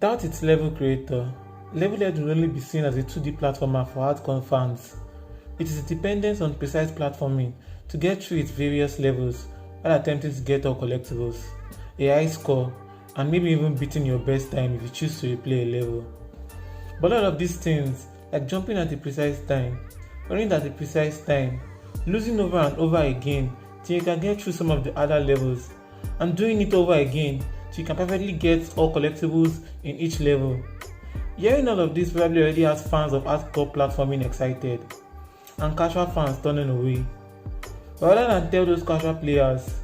Without its level creator, LevelHead will only be seen as a 2D platformer for hardcore fans. It is dependent on precise platforming to get through its various levels while attempting to get all collectibles, a high score, and maybe even beating your best time if you choose to replay a level. But all of these things, like jumping at a precise time, running at a precise time, losing over and over again till you can get through some of the other levels, and doing it over again till you can perfectly get all collectibles in each level. Hearing all of this probably already has fans of hardcore platforming excited, and casual fans turning away. But rather than tell those casual players,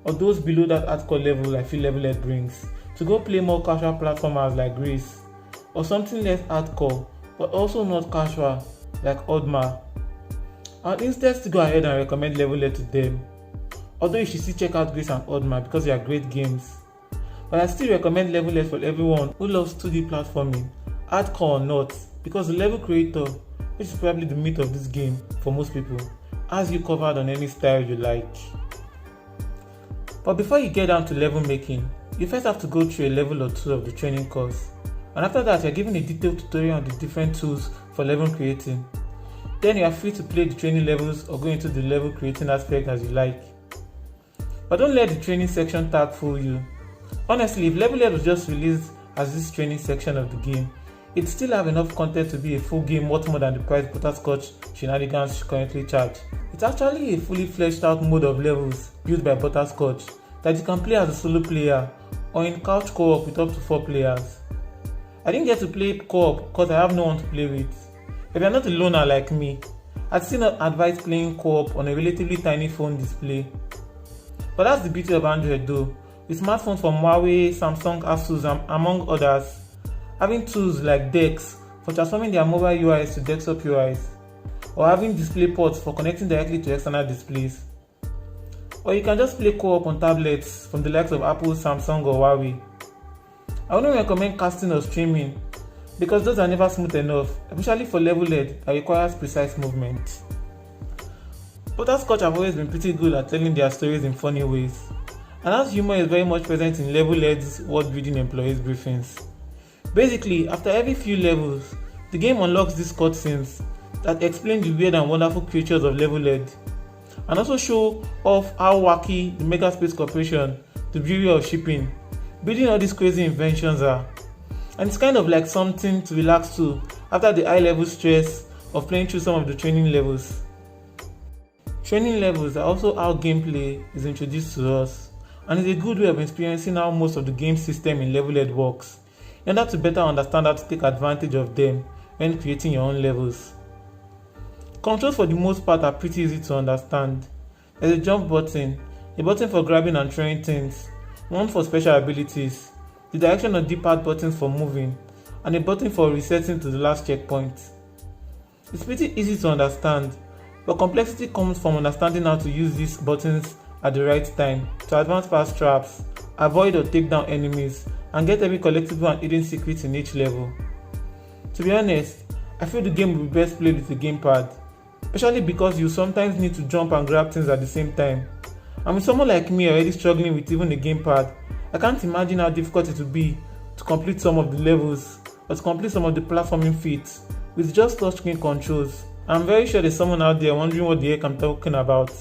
or those below that hardcore level I feel LevelHead brings, to go play more casual platformers like Grace, or something less hardcore but also not casual like Oddma, I'll instead go ahead and recommend LevelHead to them. Although you should still check out Grace and Oddma because they are great games. But I still recommend LevelHead for everyone who loves 2D platforming, hardcore or not, because the level creator, which is probably the meat of this game for most people, has you covered on any style you like. But before you get down to level making, you first have to go through a level or two of the training course, and after that you are given a detailed tutorial on the different tools for level creating. Then you are free to play the training levels or go into the level creating aspect as you like. But don't let the training section tag fool you. Honestly, if LevelHead was just released as this training section of the game, it still have enough content to be a full game worth more than the price Butterscotch Shenanigans currently charge. It's actually a fully fleshed out mode of levels built by Butterscotch that you can play as a solo player or in couch co-op with up to 4 players. I didn't get to play co-op because I have no one to play with. If you're not a loner like me, I'd still not advise playing co-op on a relatively tiny phone display. But that's the beauty of Android though, with smartphones from Huawei, Samsung, Asus and among others, having tools like DeX for transforming their mobile UIs to desktop UIs, or having display ports for connecting directly to external displays. Or you can just play co-op on tablets from the likes of Apple, Samsung or Huawei. I wouldn't recommend casting or streaming because those are never smooth enough, especially for LevelHead that requires precise movement. Butterscotch have always been pretty good at telling their stories in funny ways, and that humor is very much present in LevelHead's world-building employees briefings. Basically, after every few levels, the game unlocks these cutscenes that explain the weird and wonderful creatures of LevelHead, and also show off how wacky the Mega Space Corporation, the Bureau of Shipping, building all these crazy inventions are. And it's kind of like something to relax to after the high level stress of playing through some of the training levels. Training levels are also how gameplay is introduced to us, and is a good way of experiencing how most of the game system in LevelHead works, in order to better understand how to take advantage of them when creating your own levels. Controls for the most part are pretty easy to understand. There's a jump button, a button for grabbing and throwing things, one for special abilities, the direction or D-pad buttons for moving, and a button for resetting to the last checkpoint. It's pretty easy to understand, but complexity comes from understanding how to use these buttons at the right time to advance past traps, avoid or take down enemies, and get every collectible and hidden secrets in each level. To be honest, I feel the game will be best played with a gamepad, especially because you sometimes need to jump and grab things at the same time. And with someone like me already struggling with even a gamepad, I can't imagine how difficult it would be to complete some of the levels or to complete some of the platforming feats with just touchscreen controls. I'm very sure there's someone out there wondering what the heck I'm talking about,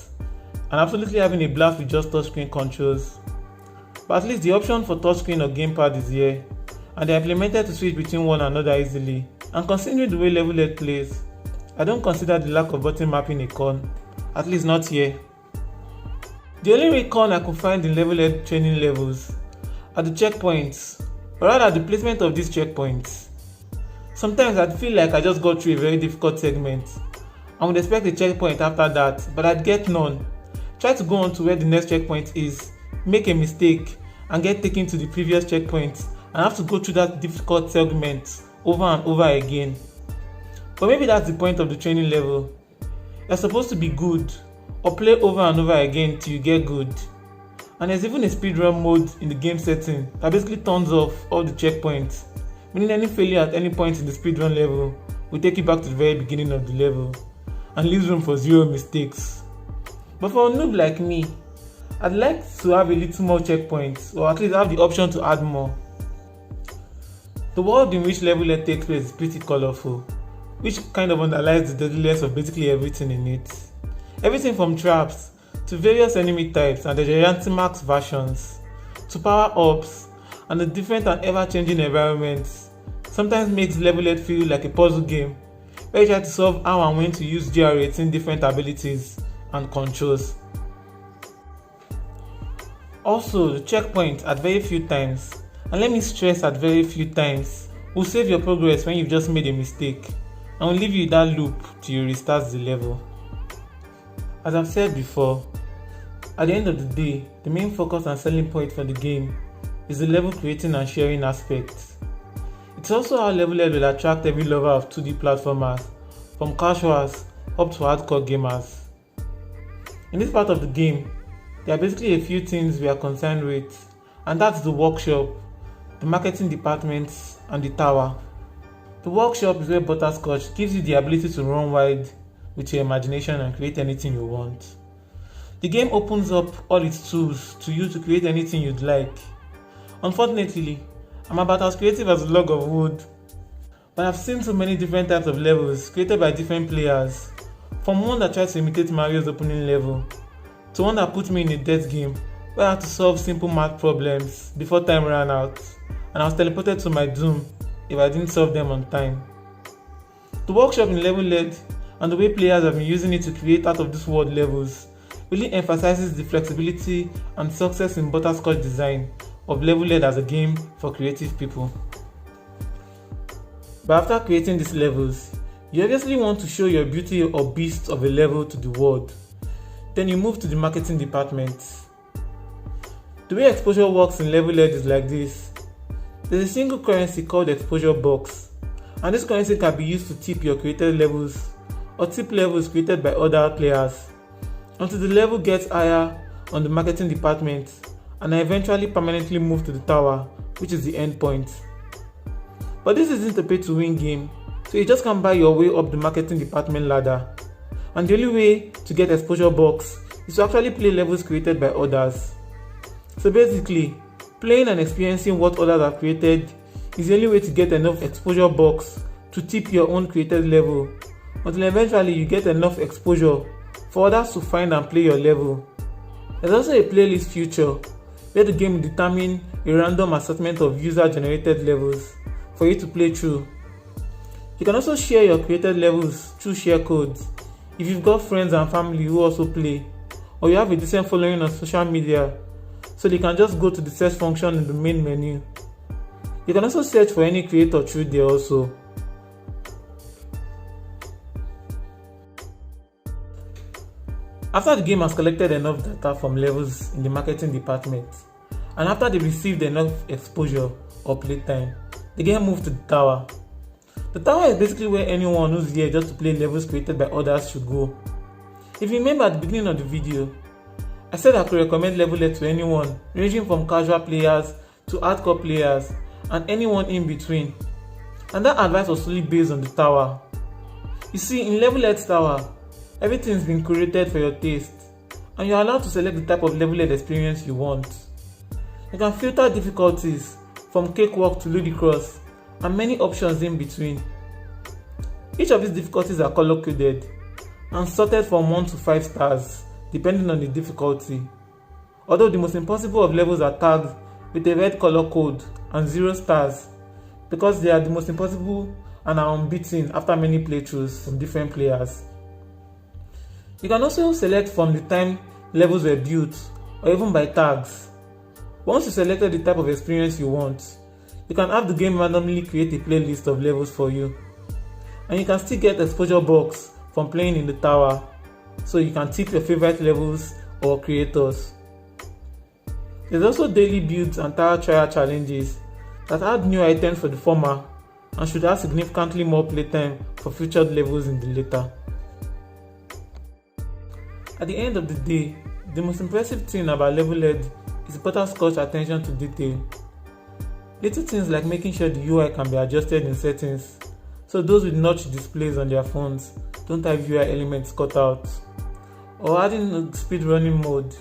and absolutely having a blast with just touchscreen controls. But at least the option for touchscreen or gamepad is here, and they're implemented to switch between one another easily. And considering the way LevelHead plays, I don't consider the lack of button mapping a con, at least not here. The only real con I could find in LevelHead training levels are the checkpoints, or rather the placement of these checkpoints. Sometimes I'd feel like I just got through a very difficult segment and would expect a checkpoint after that, but I'd get none. Try to go on to where the next checkpoint is, make a mistake, and get taken to the previous checkpoint and have to go through that difficult segment over and over again. But maybe that's the point of the training level. You're supposed to be good, or play over and over again till you get good. And there's even a speedrun mode in the game setting that basically turns off all the checkpoints, meaning any failure at any point in the speedrun level will take you back to the very beginning of the level and leaves room for 0 mistakes. But for a noob like me, I'd like to have a little more checkpoints, or at least have the option to add more. The world in which LevelHead takes place is pretty colorful, which kind of underlies the deadliness of basically everything in it. Everything from traps to various enemy types and the Gigantimax versions to power-ups and the different and ever-changing environments sometimes makes LevelHead feel like a puzzle game where you try to solve how and when to use GR18 different abilities and controls. Also, the checkpoint at very few times, and let me stress at very few times, will save your progress when you've just made a mistake and will leave you in that loop till you restart the level. As I've said before, at the end of the day, the main focus and selling point for the game is the level creating and sharing aspect. It's also how LevelHead will attract every lover of 2D platformers, from casuals up to hardcore gamers. In this part of the game, there are basically a few things we are concerned with, and that's the workshop, the marketing department, and the tower. The workshop is where Butterscotch gives you the ability to run wide with your imagination and create anything you want. The game opens up all its tools to you to create anything you'd like. Unfortunately, I'm about as creative as a log of wood, but I've seen so many different types of levels created by different players, from one that tries to imitate Mario's opening level, to one that put me in a death game where I had to solve simple math problems before time ran out, and I was teleported to my doom if I didn't solve them on time. The workshop in LevelHead and the way players have been using it to create out of this world levels really emphasizes the flexibility and success in Butterscotch design of LevelHead as a game for creative people. But after creating these levels, you obviously want to show your beauty or beast of a level to the world. Then you move to the marketing department. The way exposure works in LevelHead is like this. There's a single currency called exposure box, and this currency can be used to tip your created levels or tip levels created by other players until the level gets higher on the marketing department and I eventually permanently move to the tower, which is the end point. But this isn't a pay to win game, so you just can't buy your way up the marketing department ladder, and the only way to get exposure box is to actually play levels created by others. So basically, playing and experiencing what others have created is the only way to get enough exposure box to tip your own created level, until eventually you get enough exposure for others to find and play your level. There's also a playlist feature where the game will determine a random assortment of user-generated levels for you to play through. You can also share your created levels through share codes if you've got friends and family who also play, or you have a decent following on social media, so they can just go to the search function in the main menu. You can also search for any creator through there also. After the game has collected enough data from levels in the marketing department, and after they received enough exposure or playtime, the game moves to the tower. The tower is basically where anyone who's here just to play levels created by others should go. If you remember at the beginning of the video, I said I could recommend LevelHead to anyone, ranging from casual players to hardcore players and anyone in between, and that advice was solely based on the tower. You see, in LevelHead's tower, everything's been curated for your taste, and you're allowed to select the type of LevelHead experience you want. You can filter difficulties from cakewalk to ludicrous, and many options in between. Each of these difficulties are color coded and sorted from 1 to 5 stars depending on the difficulty, although the most impossible of levels are tagged with a red color code and 0 stars because they are the most impossible and are unbeaten after many playthroughs from different players. You can also select from the time levels were built or even by tags. Once you selected the type of experience you want, you can have the game randomly create a playlist of levels for you, and you can still get exposure box from playing in the tower, so you can tip your favorite levels or creators. There's also daily builds and tower trial challenges that add new items for the former and should add significantly more playtime for featured levels in the later. At the end of the day, the most impressive thing about LevelHead is Butterscotch's attention to detail. Little things like making sure the UI can be adjusted in settings, so those with notch displays on their phones don't have UI elements cut out, or adding a speedrunning mode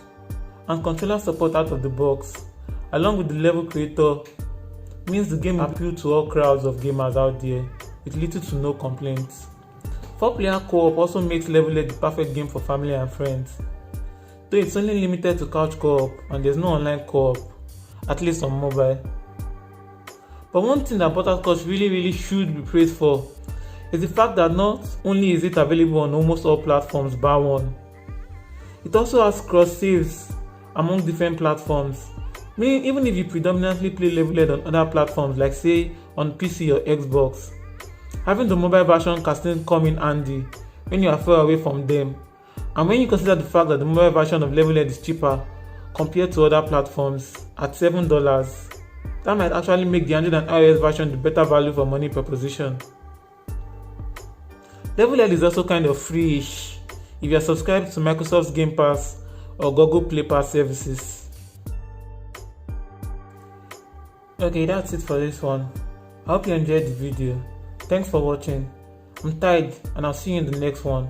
and controller support out of the box, along with the level creator means the game appeals to all crowds of gamers out there with little to no complaints. 4-player co-op also makes LevelHead the perfect game for family and friends, though it's only limited to couch co-op and there's no online co-op, at least on mobile. But one thing that Butterscotch really should be praised for is the fact that not only is it available on almost all platforms bar one, it also has cross saves among different platforms, meaning even if you predominantly play LevelHead on other platforms like say on PC or Xbox, having the mobile version can still come in handy when you are far away from them. And when you consider the fact that the mobile version of LevelHead is cheaper compared to other platforms at $7, that might actually make the Android and iOS version the better value for money proposition. LevelHead is also kind of free-ish if you are subscribed to Microsoft's Game Pass or Google Play Pass services. Okay, that's it for this one. I hope you enjoyed the video. Thanks for watching. I'm Tide and I'll see you in the next one.